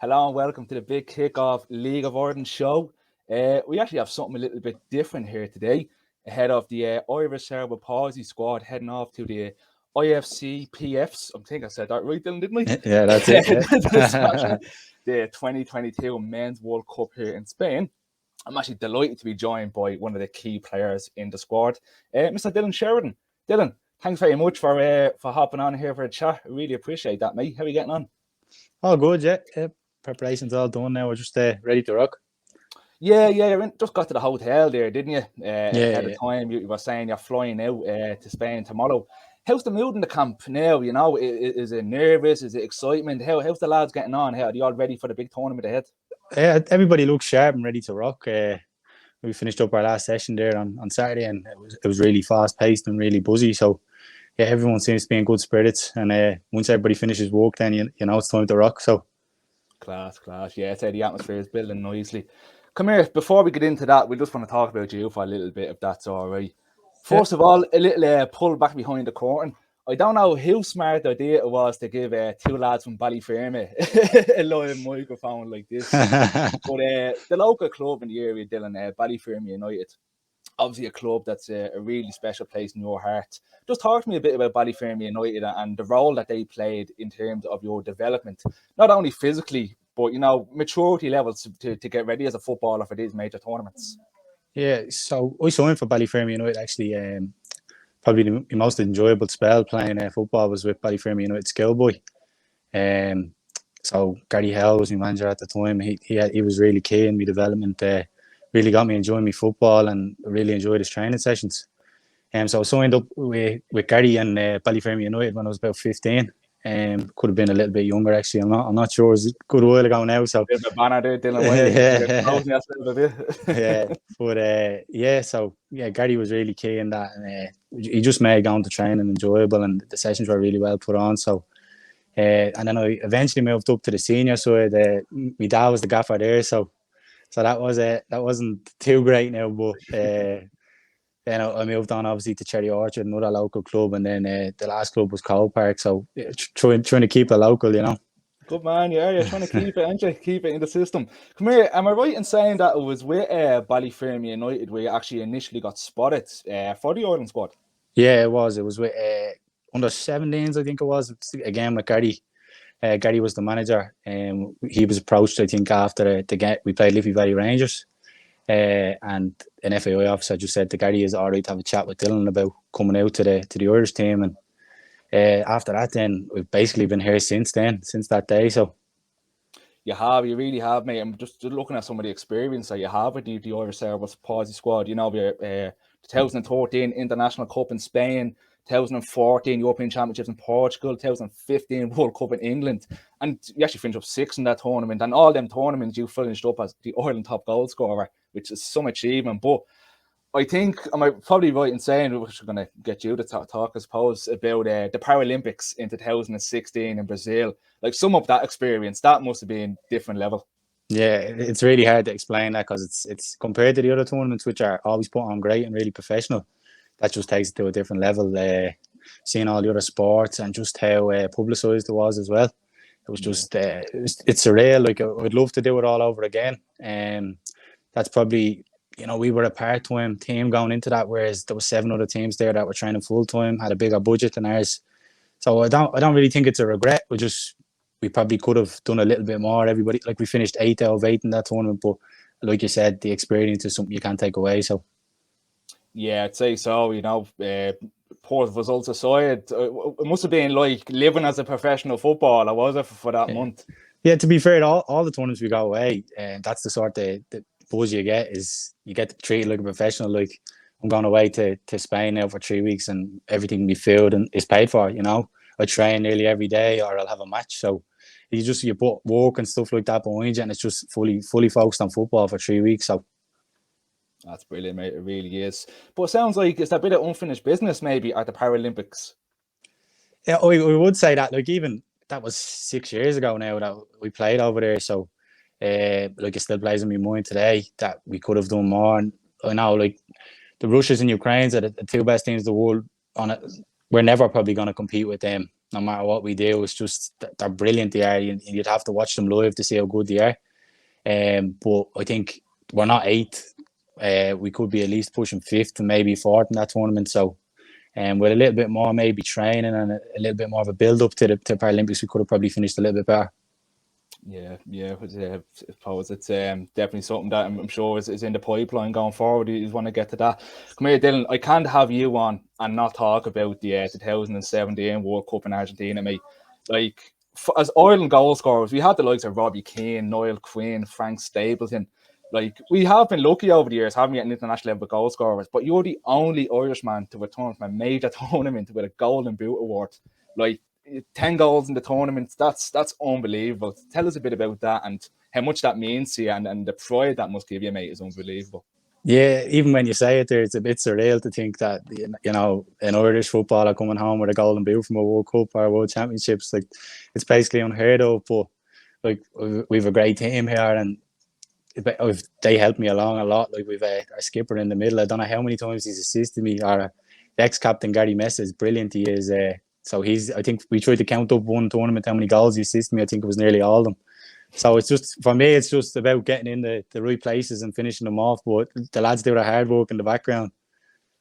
Hello and welcome to the Big Kickoff League of Ireland show. We actually have something a little bit different here today, ahead of the Irish Cerebral Palsy squad heading off to the IFC PFs. I think I said that right, Dylan, didn't I? Yeah, that's it. Yeah. The 2022 Men's World Cup here in Spain. I'm actually delighted to be joined by one of the key players in the squad, Mr. Dillon Sheridan. Dylan, thanks very much for hopping on here for a chat. I really appreciate that, mate. How are you getting on? All good, yeah. Preparation's all done now. We're just ready to rock. Yeah, you just got to the hotel there, didn't you? Ahead Yeah. of time, you were saying you're flying out to Spain tomorrow. How's the mood in the camp now? You know, is it nervous? Is it excitement? How's the lads getting on? How are they all ready for the big tournament ahead? Yeah, everybody looks sharp and ready to rock. We finished up our last session there on Saturday, and it was really fast paced and really buzzy. So yeah, everyone seems to be in good spirits. And once everybody finishes work, then you know it's time to rock. So Class. Yeah, I'd say the atmosphere is building nicely. Come here, before we get into that, we just want to talk about you for a little bit, if that's all right. First of all, a little pull back behind the curtain. I don't know how smart idea it was to give two lads from Ballyfermot a live microphone like this. But the local club in the area, Dylan, Ballyfermot United, obviously a club that's a really special place in your heart. Just talk to me a bit about Ballyfermot United and the role that they played in terms of your development, not only physically, but, you know, maturity levels to get ready as a footballer for these major tournaments. Yeah, so I signed for Ballyfermot United actually. Probably the most enjoyable spell playing football was with Ballyfermot United schoolboy. So Gary Hell was my manager at the time. He was really key in my development. Really got me enjoying my football and really enjoyed his training sessions. So I signed up with Gary and Ballyfermot United when I was about 15. Could have been a little bit younger actually. I'm not sure. It's a good while ago now. So bit of a banner there, Dylan. So Gary was really key in that, and he just made going to training enjoyable, and the sessions were really well put on. So, and then I eventually moved up to the senior side. My dad was the gaffer there, so that wasn't too great now, but. Then I moved on obviously to Cherry Orchard, another local club, and then the last club was Cole Park. So trying to keep it local, you know. Good man, yeah, you're trying to keep it, aren't you? Keep it in the system. Come here, am I right in saying that it was with Ballyfermot United where you actually initially got spotted for the Ireland squad? Yeah, it was. It was with under 17s, I think it was. Again with Gary. Gary was the manager, and he was approached, I think, after we played Liffey Valley Rangers. And an FAI officer just said to Gary, is it all right to have a chat with Dillon about coming out to the Irish team, and after that then we've basically been here since that day. So you really have, mate. I'm just looking at some of the experience that you have with the Irish Cerebral Palsy squad. You know, we're 2013 International Cup in Spain, 2014 European Championships in Portugal, 2015 World Cup in England, and you actually finished up 6th in that tournament. And all them tournaments you finished up as the Ireland top goal scorer, which is some achievement. But I think I'm probably right in saying we're going to get you to talk, I suppose, about the Paralympics in 2016 in Brazil. Like, sum up that experience. That must have been different level. Yeah, it's really hard to explain that because it's compared to the other tournaments, which are always put on great and really professional. That just takes it to a different level. Seeing all the other sports and just how publicised it was as well. It was just it's surreal. Like, I'd love to do it all over again. That's probably, you know, we were a part-time team going into that, whereas there were 7 other teams there that were training full-time, had a bigger budget than ours. So I don't really think it's a regret. We probably could have done a little bit more. Everybody, like, we finished 8 out of 8 in that tournament, but like you said, the experience is something you can't take away. So yeah, I'd say so. You know, poor results aside, it must have been like living as a professional footballer, was it, for that month? Yeah, to be fair, all the tournaments we go away, and that's the sort of the buzz you get, is you get treated like a professional. Like, I'm going away to Spain now for 3 weeks, and everything we filled and is paid for. You know, I train nearly every day, or I'll have a match. So you put work and stuff like that behind you, and it's just fully focused on football for 3 weeks. So that's brilliant, mate. It really is. But it sounds like it's a bit of unfinished business maybe at the Paralympics. Yeah, I would say that. Like, even that was 6 years ago now that we played over there. So like, it still plays in my mind today that we could have done more. And I know, like, the Russians and Ukrainians are the 2 best teams in the world on it. We're never probably going to compete with them. no matter what we do. It's just they're brilliant. They are. You'd have to watch them live to see how good they are. But I think we're not eighth. We could be at least pushing fifth and maybe fourth in that tournament. So, with a little bit more maybe training and a little bit more of a build up to the Paralympics, we could have probably finished a little bit better. Yeah, I suppose it's definitely something that I'm sure is in the pipeline going forward. You want to get to that. Come here, Dillon. I can't have you on and not talk about the 2017 World Cup in Argentina, mate. Like, as Ireland goal scorers, we had the likes of Robbie Keane, Niall Quinn, Frank Stapleton. Like, we have been lucky over the years, haven't we, at an international level goal scorers, but you're the only Irishman to return from a major tournament with a Golden Boot award. Like, 10 goals in the tournament, that's unbelievable. Tell us a bit about that and how much that means to you, and the pride that must give you, mate, is unbelievable. Yeah, even when you say it there, it's a bit surreal to think that, you know, an Irish footballer coming home with a golden boot from a World Cup or World Championships, like, it's basically unheard of. But like, we've a great team here, and they helped me along a lot. Like, we've a skipper in the middle. I don't know how many times he's assisted me. Or the ex-captain Gary Messa is brilliant. He is. So I think we tried to count up one tournament how many goals he assisted me. I think it was nearly all of them. So it's just, for me, it's just about getting in the right places and finishing them off. But the lads do the hard work in the background.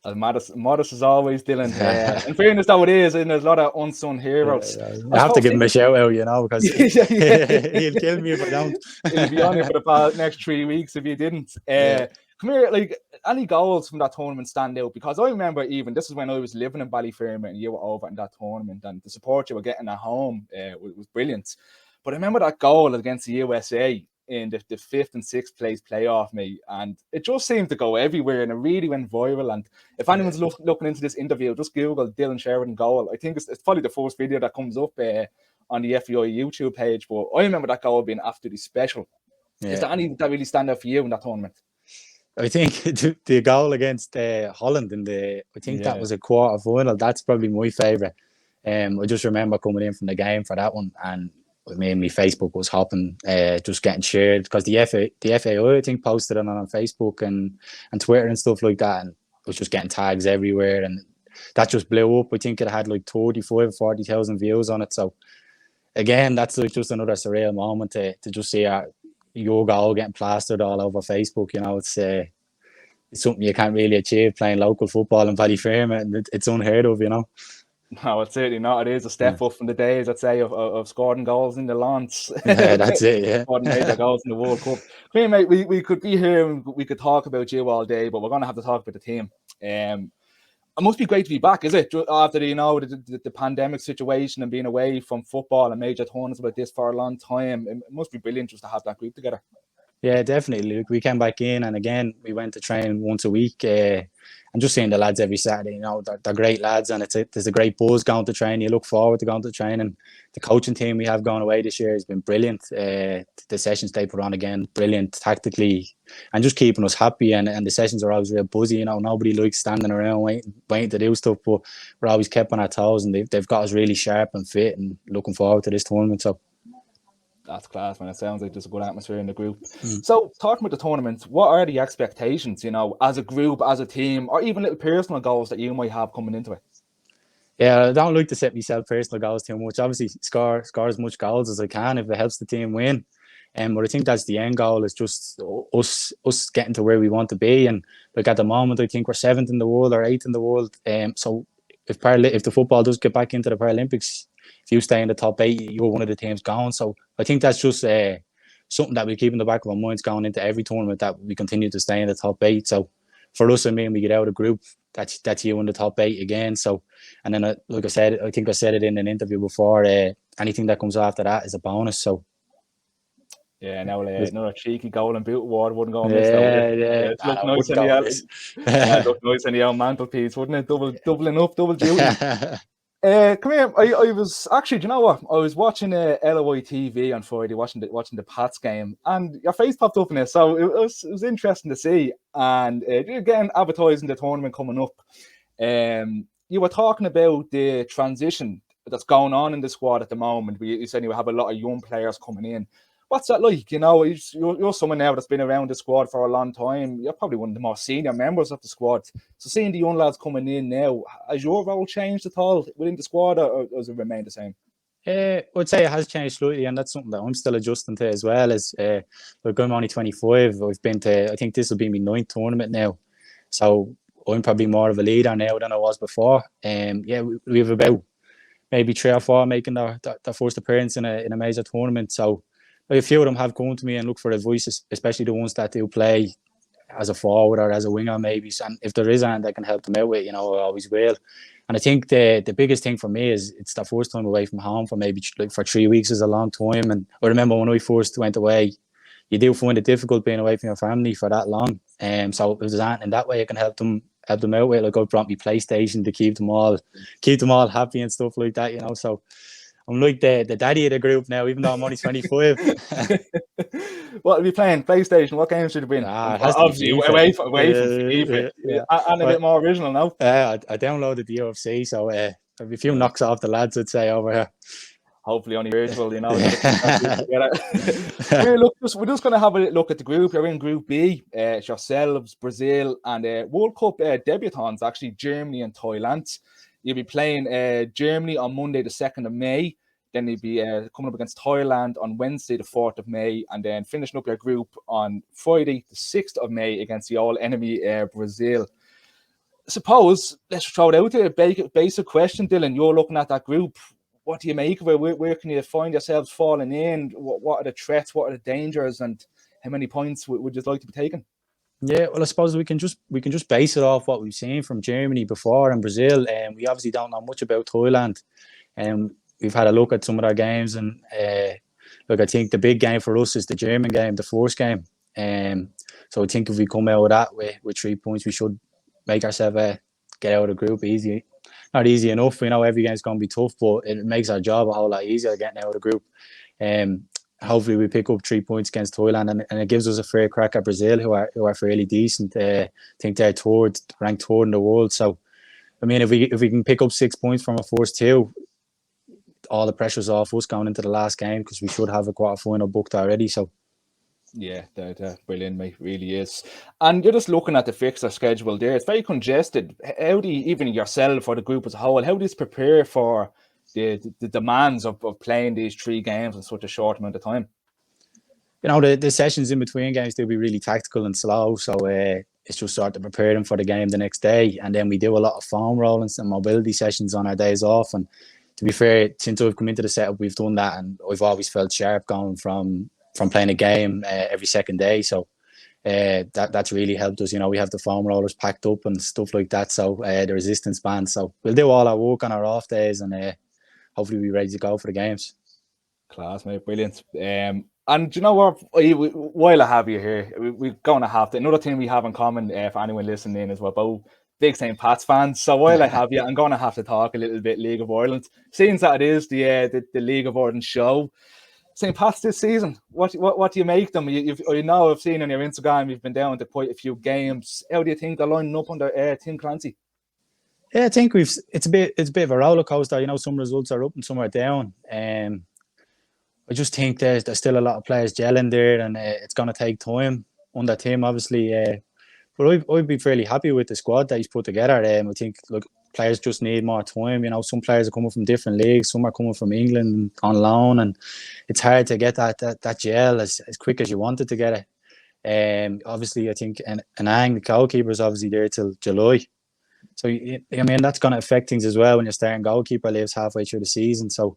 As modest as always, Dillon. In fairness, though, it is, and there's a lot of unsung heroes. I have to give him a shout out, you know, because he'll kill me if I don't. He'll be on you for the next 3 weeks if you didn't. Come here, like, any goals from that tournament stand out? Because I remember, even this is when I was living in Ballyfermot and you were over in that tournament, and the support you were getting at home was brilliant. But I remember that goal against the USA in the 5th and 6th place playoff, mate, and it just seemed to go everywhere, and it really went viral. And if anyone's looking into this interview, just Google Dillon Sheridan goal. I think it's probably the first video that comes up on the FEI YouTube page. But I remember that goal being absolutely special. Is there anything that really stand out for you in that tournament? I think the goal against Holland that was a quarter final. That's probably my favourite. I just remember coming in from the game for that one, and my Facebook was hopping, just getting shared, because the FAI, I think, posted it on Facebook and Twitter and stuff like that, and it was just getting tags everywhere, and that just blew up. I think it had like 35,000 or 40,000 views on it. So again, that's like just another surreal moment to just see your goal getting plastered all over Facebook. You know, it's something you can't really achieve playing local football in Ballyfermot, and it's unheard of, you know. No, it's certainly not. It is a step up from the days, I'd say, of scoring goals in the lawns. Yeah, that's it, yeah. Scoring major goals in the World Cup. Hey, mate, we could be here and we could talk about you all day, but we're going to have to talk about the team. It must be great to be back, is it? After, you know, the pandemic situation and being away from football and major tournaments like this for a long time, it must be brilliant just to have that group together. Yeah, definitely, Luke. We came back in, and again, we went to train once a week. And just seeing the lads every Saturday, you know, they're great lads, and there's a great buzz going to train. You look forward to going to train, and the coaching team we have going away this year has been brilliant. The sessions they put on, again, brilliant tactically, and just keeping us happy. And the sessions are always real buzzy. You know, nobody likes standing around waiting to do stuff, but we're always kept on our toes, and they've got us really sharp and fit, and looking forward to this tournament. So. That's class, man. It sounds like there's a good atmosphere in the group. So, talking about the tournament, what are the expectations, you know, as a group, as a team, or even little personal goals that you might have coming into it? Yeah, I don't like to set myself personal goals too much. Obviously, score as much goals as I can if it helps the team win. But I think that's the end goal, is just us getting to where we want to be. And like at the moment, I think we're 7th in the world or 8th in the world. So if the football does get back into the Paralympics, if you stay in the top 8, you're one of the teams going. So I think that's just something that we keep in the back of our minds going into every tournament, that we continue to stay in the top 8. So for us, I mean, we get out of the group, that's you in the top 8 again. So, and then like I said, I think I said it in an interview before, anything that comes after that is a bonus. So yeah, now another cheeky Golden Boot award wouldn't go amiss. Yeah. It looked nice on the looked nice on the old mantelpiece, wouldn't it? Doubling up, double duty. Come here. I was actually, do you know what? I was watching LOI TV on Friday, watching the Pats game, and your face popped up in it, so it was interesting to see. And again, advertising the tournament coming up, you were talking about the transition that's going on in the squad at the moment. You said you have a lot of young players coming in. What's that like? You know, you're someone now that's been around the squad for a long time. You're probably one of the more senior members of the squad. So seeing the young lads coming in now, has your role changed at all within the squad, or does it remain the same? I would say it has changed slightly, and that's something that I'm still adjusting to as well. As look, I'm only 25. I've been to, I think this will be my 9th tournament now, so I'm probably more of a leader now than I was before. Yeah, we have about maybe 3 or 4 making their first appearance in a major tournament. So a few of them have come to me and look for advice, especially the ones that do play as a forward or as a winger maybe. And if there is anything that can help them out with, I always will. And I think the biggest thing for me is it's the first time away from home for maybe like for 3 weeks is a long time. And I remember when I first went away, you do find it difficult being away from your family for that long. So if there's anything in that way I can help them out with, like I brought me PlayStation to keep them all happy and stuff like that. So I'm like the daddy of the group now, even though I'm only 25. What are you playing? PlayStation? What games should have been? Obviously, away from FIFA. And a bit more original now. I downloaded the UFC, so a few knocks off the lads, I'd say, over here. Hopefully only virtual, Look, we're just going to have a look at the group. You're in Group B. It's yourselves, Brazil, and World Cup debutants, actually, Germany and Thailand. You'll be playing Germany on Monday, the 2nd of May. Then you'll be coming up against Thailand on Wednesday, the 4th of May. And then finishing up your group on Friday, the 6th of May against the all-enemy Brazil. Suppose, let's throw it out there, a basic question, Dylan. You're looking at that group. What do you make of it? Where can you find yourselves falling in? What are the threats? What are the dangers? And how many points would you like to be taking? Yeah, well, I suppose we can just base it off what we've seen from Germany before and Brazil. And we obviously don't know much about Thailand. And we've had a look at some of their games. And look, I think the big game for us is the German game, the first game. So I think if we come out of that with 3 points, we should make ourselves get out of the group easy. Not easy enough, every game's going to be tough, but it makes our job a whole lot easier getting out of the group. Hopefully we pick up 3 points against Thailand, and it gives us a fair crack at Brazil, who are fairly decent. I think they're ranked third in the world. So, I mean, if we can pick up 6 points from our first 2, all the pressure's off us going into the last game, because we should have a quarter-final booked already. So. Yeah, they're brilliant, mate. Really is. And you're just looking at the fixture schedule there. It's very congested. How do you, even yourself or the group as a whole, how do you prepare for the demands of playing these 3 games in such a short amount of time? The sessions in between games, they'll be really tactical and slow. So it's just sort of preparing for the game the next day. And then we do a lot of foam rollings and mobility sessions on our days off. And to be fair, since I've come into the setup, we've done that. And I've always felt sharp going from playing a game every second day. So that's really helped us. We have the foam rollers packed up and stuff like that. So the resistance bands. So we'll do all our work on our off days, and hopefully we'll be ready to go for the games. Class, mate. Brilliant. And you know what? While I have you here, we're going to have to. Another thing we have in common, for anyone listening, is we're both big St. Pat's fans. So while I have you, I'm going to have to talk a little bit League of Ireland. Seeing that it is the League of Ireland show. St. Pat's this season, what do you make them? I've seen on your Instagram you've been down to quite a few games. How do you think they're lining up under Tim Clancy? Yeah, I think it's a bit of a roller coaster. Some results are up and some are down. I just think there's still a lot of players gelling there, and it's going to take time under Tim, obviously. But I'd be fairly happy with the squad that he's put together. I think players just need more time. Some players are coming from different leagues, some are coming from England on loan, and it's hard to get that gel as quick as you wanted to get it. Obviously, I think Ang, the goalkeeper, is obviously there till July. So, that's going to affect things as well when your starting goalkeeper leaves halfway through the season. So,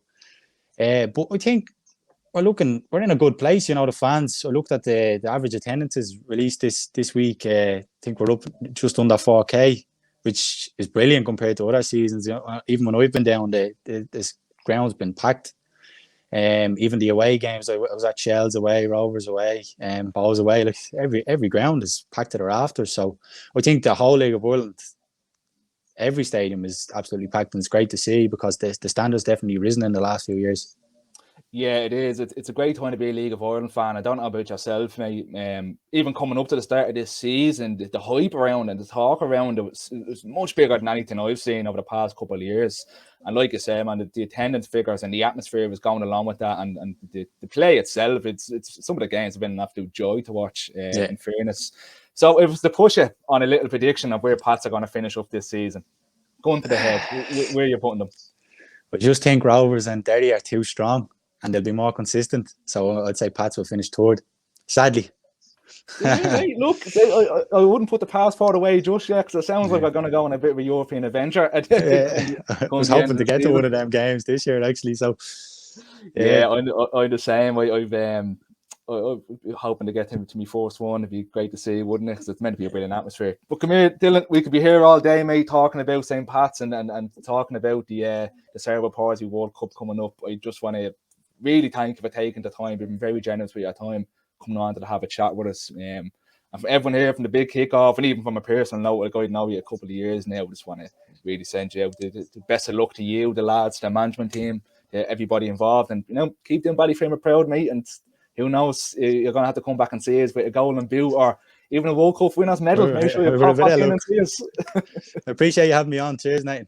but I think we're in a good place. The fans, I looked at the average attendances released this week. I think we're up just under 4K, which is brilliant compared to other seasons. Even when I've been down, this ground's been packed. Even the away games, I was at Shells away, Rovers away, Bows away. Like every ground is packed to the rafters. So I think the whole League of Ireland, every stadium is absolutely packed, and it's great to see because the standard's definitely risen in the last few years. Yeah, it is. It's a great time to be a League of Ireland fan. I don't know about yourself, mate. Even coming up to the start of this season, the hype around and the talk around it was much bigger than anything I've seen over the past couple of years. And like you say, man, the attendance figures and the atmosphere was going along with that, and the play itself, it's some of the games have been an absolute joy to watch. In fairness, so it was to push it on a little prediction of where Pats are going to finish up this season. Going to the head, where are you putting them? I just think Rovers and Derry are too strong, and they'll be more consistent. So I'd say Pats will finish third. Sadly. Right, look, I wouldn't put the passport away just yet, because it sounds like we're going to go on a bit of a European adventure. I was hoping to get to one of them games this year, actually. So yeah, I'm the same. I'm hoping to get to my first one. It'd be great to see, wouldn't it? Because it's meant to be a brilliant atmosphere. But come here, Dillon, we could be here all day, mate, talking about St. Pat's and talking about the Cerebral Palsy World Cup coming up. I just want to really thank you for taking the time. You've been very generous with your time coming on to have a chat with us. And for everyone here, from the big kickoff, and even from a personal note, like I know you a couple of years now, I just want to really send you out the best of luck to you, the lads, the management team, everybody involved, and keep them Ballyframer proud, mate. And who knows, you're going to have to come back and see us with a golden boot or even a World Cup winners medal. Make sure you pop back in and see us. I appreciate you having me on. Cheers, Nathan.